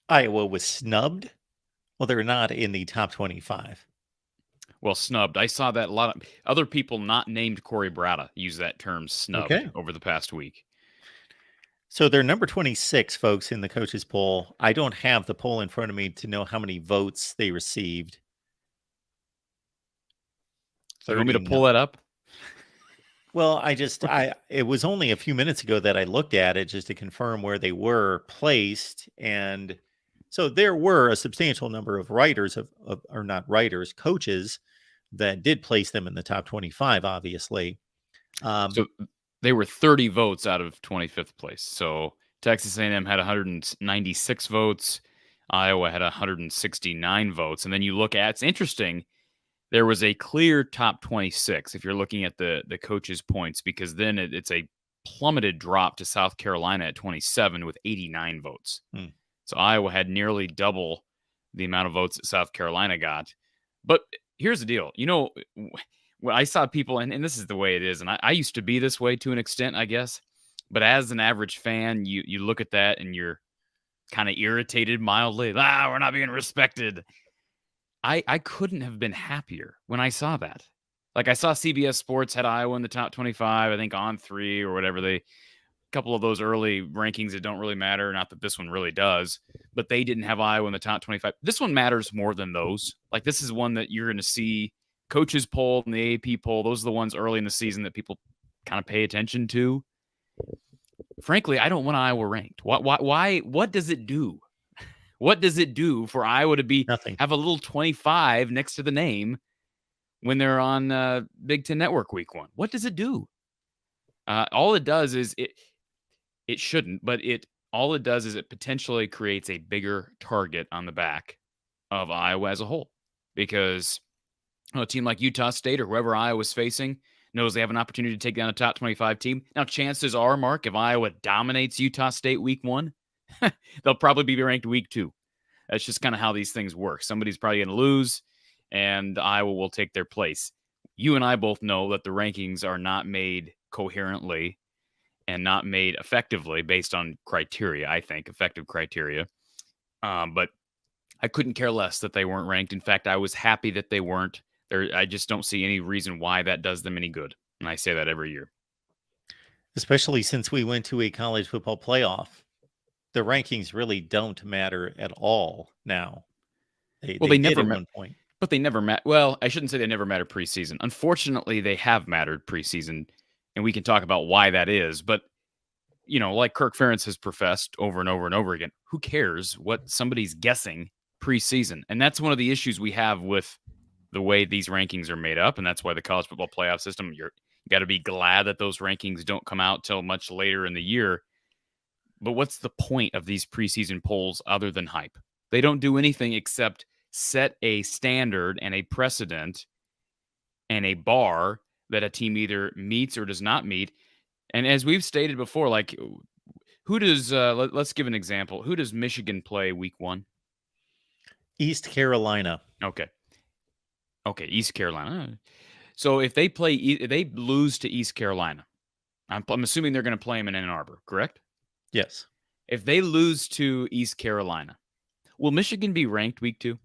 Iowa was snubbed. Well, they're not in the top 25. Well, snubbed. I saw that a lot of other people not named Corey Brada use that term snubbed Okay. over the past week. So they're number 26, folks, in the coaches poll. I don't have the poll in front of me to know how many votes they received. You want me to 39. pull that up? Well, it was only a few minutes ago that I looked at it just to confirm where they were placed. And so there were a substantial number of writers or not writers, coaches that did place them in the top 25, obviously. So they were 30 votes out of 25th place. So Texas A&M had 196 votes. Iowa had 169 votes. And then you look at, it's interesting, there was a clear top 26 if you're looking at the coaches' points, because then it's a plummeted drop to South Carolina at 27 with 89 votes. So Iowa had nearly double the amount of votes that South Carolina got. But here's the deal. When I saw people, and this is the way it is, and I used to be this way to an extent, I guess. But as an average fan, you look at that and you're kind of irritated mildly. We're not being respected. I couldn't have been happier when I saw that. Like, I saw CBS Sports had Iowa in the top 25, I think on 3 or whatever. A couple of those early rankings that don't really matter. Not that this one really does, but they didn't have Iowa in the top 25. This one matters more than those. Like, this is one that you're going to see coaches poll and the AP poll. Those are the ones early in the season that people kind of pay attention to. Frankly, I don't want Iowa ranked. Why? What does it do? What does it do for Iowa to have a little 25 next to the name when they're on Big Ten Network week 1? What does it do? All it does is it shouldn't, but all it does is it potentially creates a bigger target on the back of Iowa as a whole, because a team like Utah State or whoever Iowa's facing knows they have an opportunity to take down a top 25 team. Now, chances are, Mark, if Iowa dominates Utah State week 1, they'll probably be ranked week 2. That's just kind of how these things work. Somebody's probably going to lose, and Iowa will take their place. You and I both know that the rankings are not made coherently and not made effectively based on criteria, I think, effective criteria. But I couldn't care less that they weren't ranked. In fact, I was happy that they weren't. I just don't see any reason why that does them any good. And I say that every year. Especially since we went to a college football playoff. The rankings really don't matter at all now. They did at one point. But they never matter. Well, I shouldn't say they never matter preseason. Unfortunately, they have mattered preseason, and we can talk about why that is. But, like Kirk Ferentz has professed over and over and over again, who cares what somebody's guessing preseason? And that's one of the issues we have with the way these rankings are made up, and that's why the college football playoff system, you got to be glad that those rankings don't come out till much later in the year. But what's the point of these preseason polls other than hype? They don't do anything except set a standard and a precedent and a bar that a team either meets or does not meet. And as we've stated before, like, who does, let's give an example. Who does Michigan play week 1? East Carolina. Okay, East Carolina. So if they lose to East Carolina, I'm assuming they're going to play them in Ann Arbor, correct? Yes. If they lose to East Carolina, will Michigan be ranked week 2?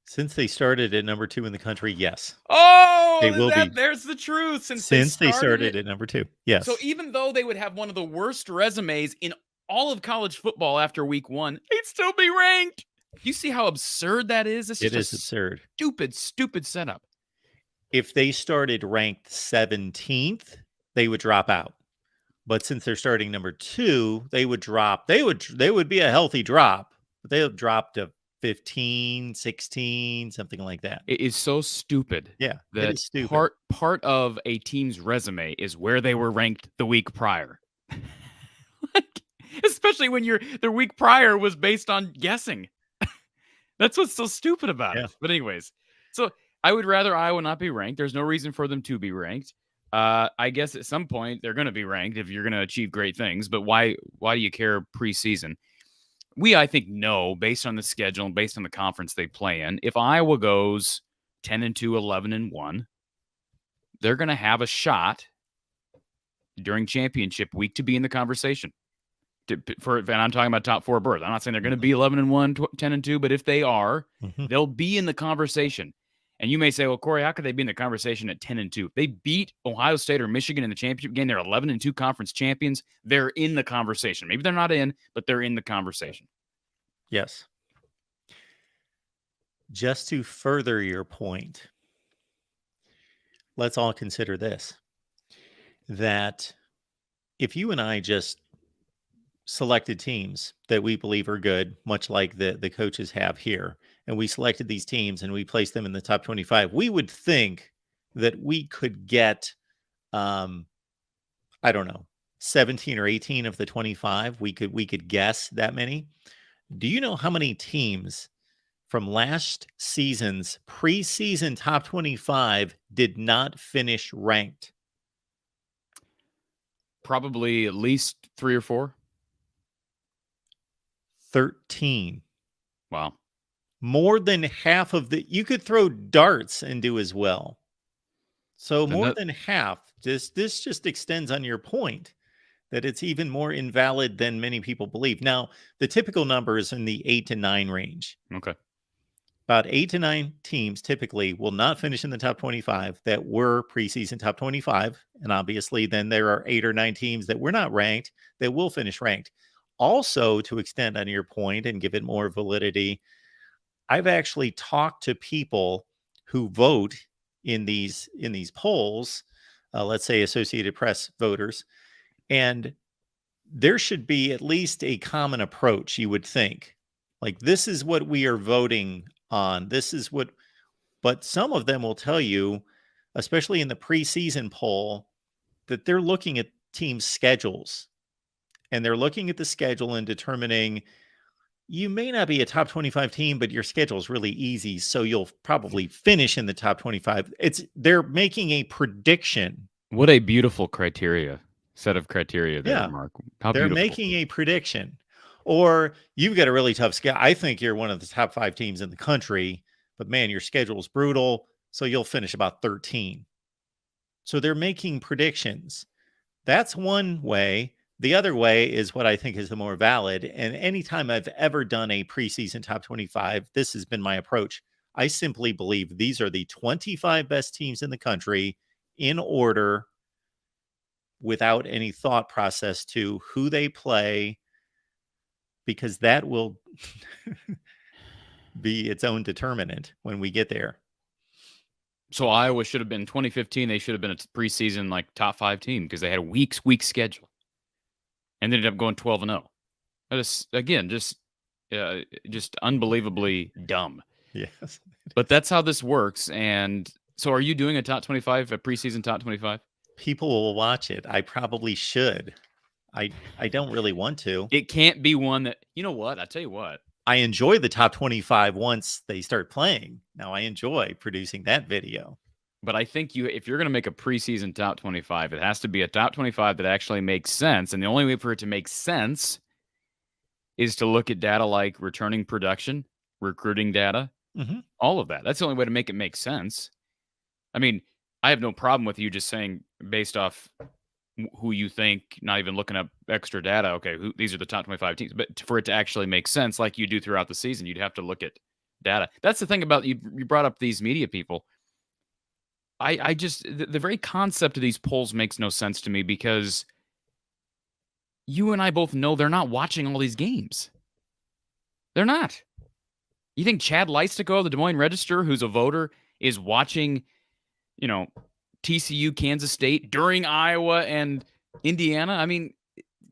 Since they started at number 2 in the country, yes. Oh, they will be. There's the truth. Since they started at number 2, yes. So even though they would have one of the worst resumes in all of college football after week 1, they'd still be ranked. You see how absurd that is? It is absurd. Stupid setup. If they started ranked 17th, they would drop out. But since they're starting number 2, they would drop. They would be a healthy drop, but they would drop to 15, 16, something like that. It is so stupid. Yeah, that it is stupid. Part of a team's resume is where they were ranked the week prior. Especially when their week prior was based on guessing. That's what's so stupid about it. But anyways, so I would rather Iowa not be ranked. There's no reason for them to be ranked. I guess at some point they're going to be ranked if you're going to achieve great things. But why do you care preseason? I think, know, based on the schedule and based on the conference they play in, if Iowa goes 10-2, 11-1, they're going to have a shot during championship week to be in the conversation. And I'm talking about top 4 berths. I'm not saying they're going to be 11-1, 10-2, but if they are, they'll be in the conversation. And you may say, well, Corey, how could they be in the conversation at 10-2? They beat Ohio State or Michigan in the championship game. They're 11-2 conference champions. They're in the conversation. Maybe they're not in, but they're in the conversation. Yes. Just to further your point, let's all consider this, that if you and I just selected teams that we believe are good, much like the coaches have here, and we selected these teams and we placed them in the top 25, we would think that we could get, I don't know, 17 or 18 of the 25. We could guess that many. Do you know how many teams from last season's preseason top 25 did not finish ranked? Probably at least 3 or 4. 13. Wow. More than half of the, you could throw darts and do as well. So more than half. This just extends on your point that it's even more invalid than many people believe. Now, the typical number is in the 8 to 9 range. Okay. About 8 to 9 teams typically will not finish in the top 25 that were preseason top 25. And obviously, then there are 8 or 9 teams that were not ranked that will finish ranked. Also, to extend on your point and give it more validity, I've actually talked to people who vote in these polls, let's say Associated Press voters, and there should be at least a common approach, you would think. Like, this is what we are voting on. This is what, but some of them will tell you, especially in the preseason poll, that they're looking at team schedules and they're looking at the schedule and determining you may not be a top 25 team, but your schedule is really easy. So you'll probably finish in the top 25. They're making a prediction. What a beautiful set of criteria there, Mark. How they're beautiful. Making a prediction. Or you've got a really tough schedule. I think you're one of the top 5 teams in the country, but man, your schedule is brutal. So you'll finish about 13. So they're making predictions. That's one way. The other way is what I think is the more valid. And anytime I've ever done a preseason top 25, this has been my approach. I simply believe these are the 25 best teams in the country in order, without any thought process to who they play, because that will be its own determinant when we get there. So Iowa should have been 2015. They should have been a preseason like top 5 team because they had a weak schedule, and they ended up going 12-0. That is, again, just unbelievably dumb. Yes, but that's how this works. And so, are you doing a top 25, a preseason top 25? People will watch it. I probably should. I don't really want to. It can't be one that, you know what? I tell you what. I enjoy the top 25 once they start playing. Now I enjoy producing that video. But I think if you're going to make a preseason top 25, it has to be a top 25 that actually makes sense. And the only way for it to make sense is to look at data like returning production, recruiting data, all of that. That's the only way to make it make sense. I mean, I have no problem with you just saying based off who you think, not even looking up extra data, okay, these are the top 25 teams. But for it to actually make sense like you do throughout the season, you'd have to look at data. That's the thing about, you brought up these media people. I just, the very concept of these polls makes no sense to me because you and I both know they're not watching all these games. They're not. You think Chad Leistico of the Des Moines Register, who's a voter, is watching, TCU, Kansas State during Iowa and Indiana? I mean,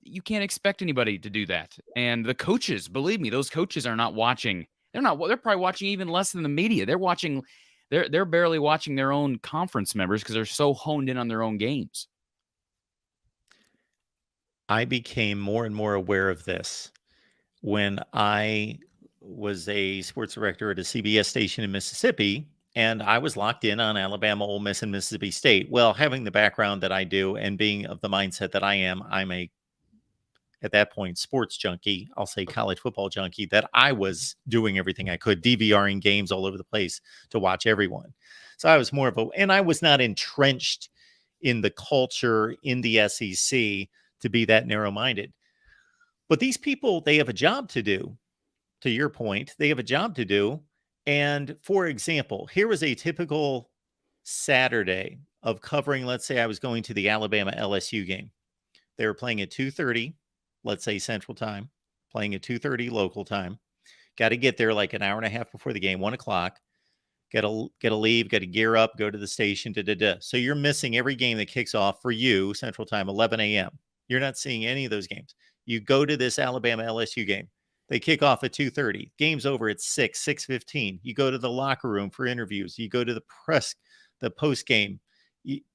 you can't expect anybody to do that. And the coaches, believe me, those coaches are not watching. They're probably watching even less than the media. They're barely watching their own conference members because they're so honed in on their own games. I became more and more aware of this when I was a sports director at a CBS station in Mississippi, and I was locked in on Alabama, Ole Miss, and Mississippi State. Well, having the background that I do and being of the mindset that I am, I'm at that point, sports junkie, I'll say college football junkie, that I was doing everything I could, DVRing games all over the place to watch everyone. So I was and I was not entrenched in the culture in the SEC to be that narrow-minded. But these people, they have a job to do. To your point, they have a job to do. And for example, here was a typical Saturday of covering, let's say I was going to the Alabama LSU game. They were playing at 2:30, let's say Central Time, playing at 2:30 local time. Got to get there like an hour and a half before the game, 1 o'clock. Got to leave, got to gear up, go to the station. So you're missing every game that kicks off for you Central Time, 11 a.m. You're not seeing any of those games. You go to this Alabama LSU game. They kick off at 2:30. Game's over at 6:15. You go to the locker room for interviews. You go to the post game.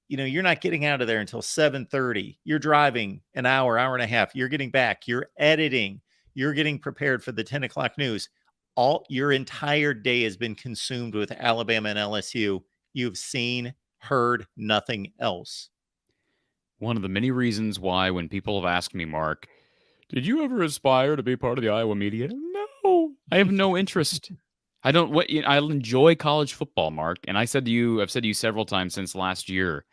You're not getting out of there until 7:30. You're driving an hour, hour and a half. You're getting back. You're editing. You're getting prepared for the 10 o'clock news. All your entire day has been consumed with Alabama and LSU. You've seen, heard nothing else. One of the many reasons why when people have asked me, Mark, did you ever aspire to be part of the Iowa media? No, I have no interest. I don't. I'll enjoy college football, Mark. And I've said to you several times since last year.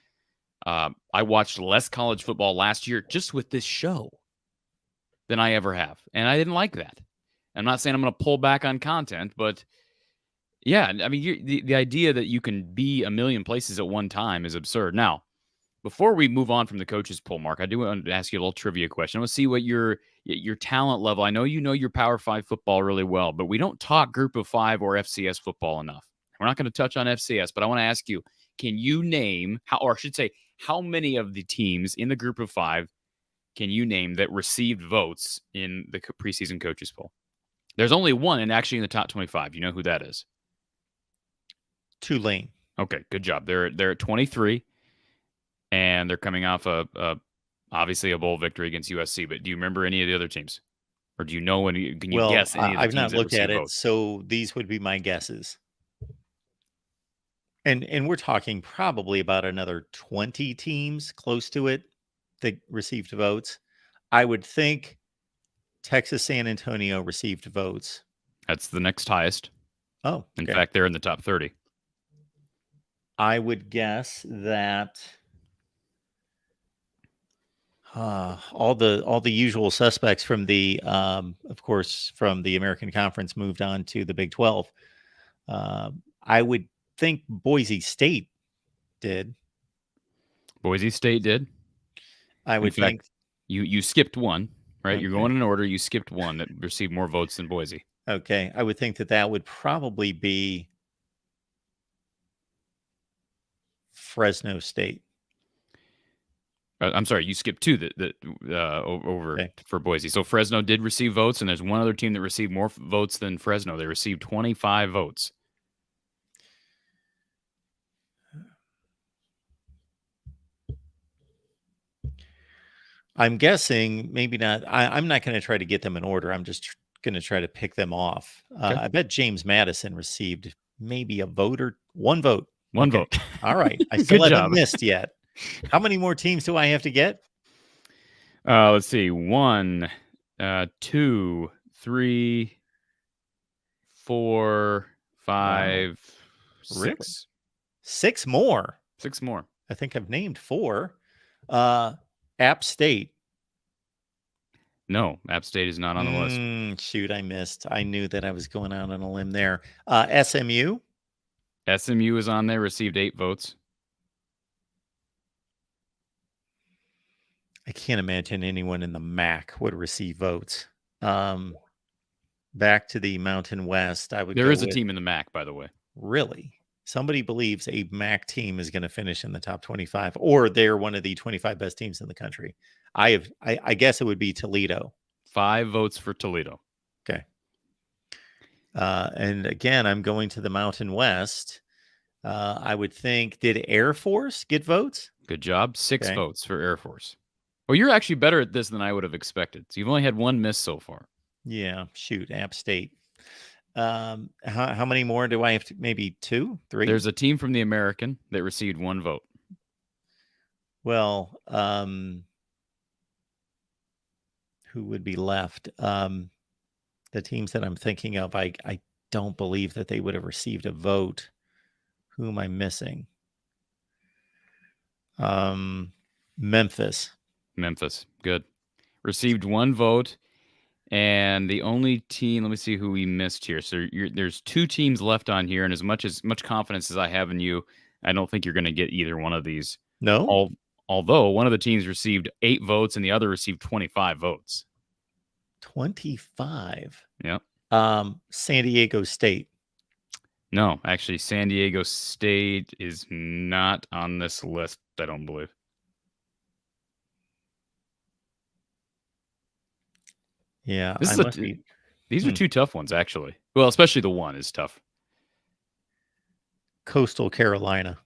I watched less college football last year just with this show than I ever have, and I didn't like that. I'm not saying I'm going to pull back on content, but yeah, I mean, the idea that you can be a million places at one time is absurd. Now, before we move on from the coaches poll, Mark, I do want to ask you a little trivia question. I want to see what your talent level. I know you know your Power 5 football really well, but we don't talk Group of 5 or FCS football enough. We're not going to touch on FCS, but I want to ask you, can you name how many of the teams in the Group of 5 can you name that received votes in the preseason coaches poll? There's only one, and actually in the top 25. You know who that is? Tulane. Okay, good job. They're at 23, and they're coming off obviously a bowl victory against USC. But do you remember any of the other teams, or do you know any? Can you guess any of the I've teams not that looked at received it, votes? so these would be my guesses. And we're talking probably about another 20 teams close to it that received votes. I would think Texas San Antonio received votes. That's the next highest. Oh, okay. In fact, they're in the top 30. I would guess that all the usual suspects from of course, from the American Conference moved on to the Big 12. I would think Boise State did. Boise State did. I would think you skipped one, right? Okay. You're going in order. You skipped one that received more votes than Boise. Okay, I would think that would probably be Fresno State. I'm sorry, you skipped two over for Boise. So Fresno did receive votes, and there's one other team that received more votes than Fresno. They received 25 votes. I'm guessing maybe not. I'm not going to try to get them in order. I'm just going to try to pick them off. Okay. I bet James Madison received maybe a vote or one vote. One vote. All right. I still haven't missed yet. How many more teams do I have to get? Let's see. 1, 2, 3, 4, 5, 6. Really? 6 more. 6 more. I think I've named 4. App State. No, App State is not on the list. Shoot, I missed. I knew that I was going out on a limb there. SMU. SMU is on there, received 8 votes. I can't imagine anyone in the MAC would receive votes. Back to the Mountain West, There is a team in the MAC, by the way. Really? Somebody believes a MAC team is going to finish in the top 25, or they're one of the 25 best teams in the country. I guess it would be Toledo. 5 votes for Toledo. Okay. And again, I'm going to the Mountain West. I would think, did Air Force get votes? Good job. 6 votes for Air Force. Well, you're actually better at this than I would have expected. So you've only had 1 miss so far. Yeah, shoot, App State. How many more do I have to? Maybe 2, 3? There's a team from the American that received 1 vote. Well, who would be left? The teams that I'm thinking of, I don't believe that they would have received a vote. Who am I missing? Memphis. Good. Received 1 vote. And the only team, let me see who we missed here. So there's 2 teams left on here, and as much confidence as I have in you, I don't think you're going to get either one of these. No? Although one of the teams received 8 votes and the other received 25 votes. 25. Yep. San Diego State. No, actually, San Diego State is not on this list, I don't believe. Yeah, These are 2 tough ones, actually. Well, especially the one is tough. Coastal Carolina.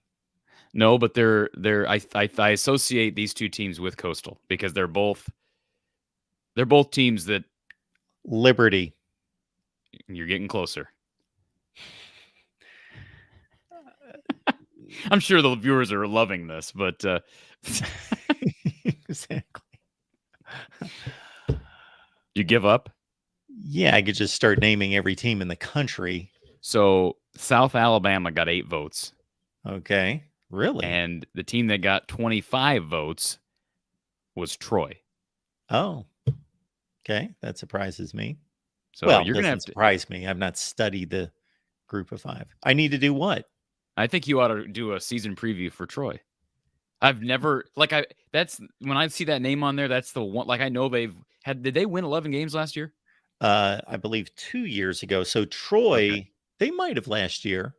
No, but I associate these 2 teams with Coastal because they're both teams that Liberty. you're getting closer. I'm sure the viewers are loving this, but Exactly. You give up? Yeah, I could just start naming every team in the country. So South Alabama got 8 votes. Okay. Really? And the team that got 25 votes was Troy. Oh. Okay. That surprises me. So well, you're going to have to surprise me. I've not studied the group of 5. I need to do what? I think you ought to do a season preview for Troy. I've never that's when I see that name on there, that's the one. Like I know did they win 11 games last year? I believe 2 years ago. So Troy, They might have last year.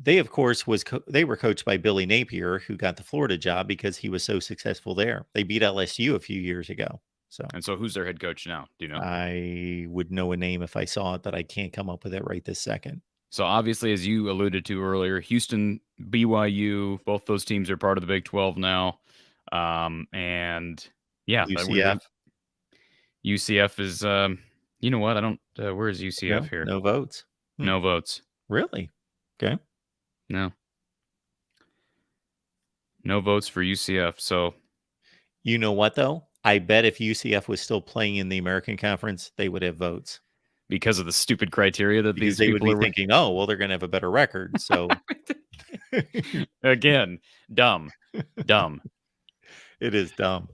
They, of course, they were coached by Billy Napier, who got the Florida job because he was so successful there. They beat LSU a few years ago. So who's their head coach now? Do you know? I would know a name if I saw it, but I can't come up with it right this second. So obviously, as you alluded to earlier, Houston, BYU, both those teams are part of the Big 12 now. And yeah, UCF is, you know what? I don't, where is UCF here? No votes. No votes. Really? Okay. No votes for UCF. So, you know what, though? I bet if UCF was still playing in the American Conference, they would have votes. Because of the stupid criteria that because these people would be thinking, oh, well, they're going to have a better record. So again, dumb. It is dumb.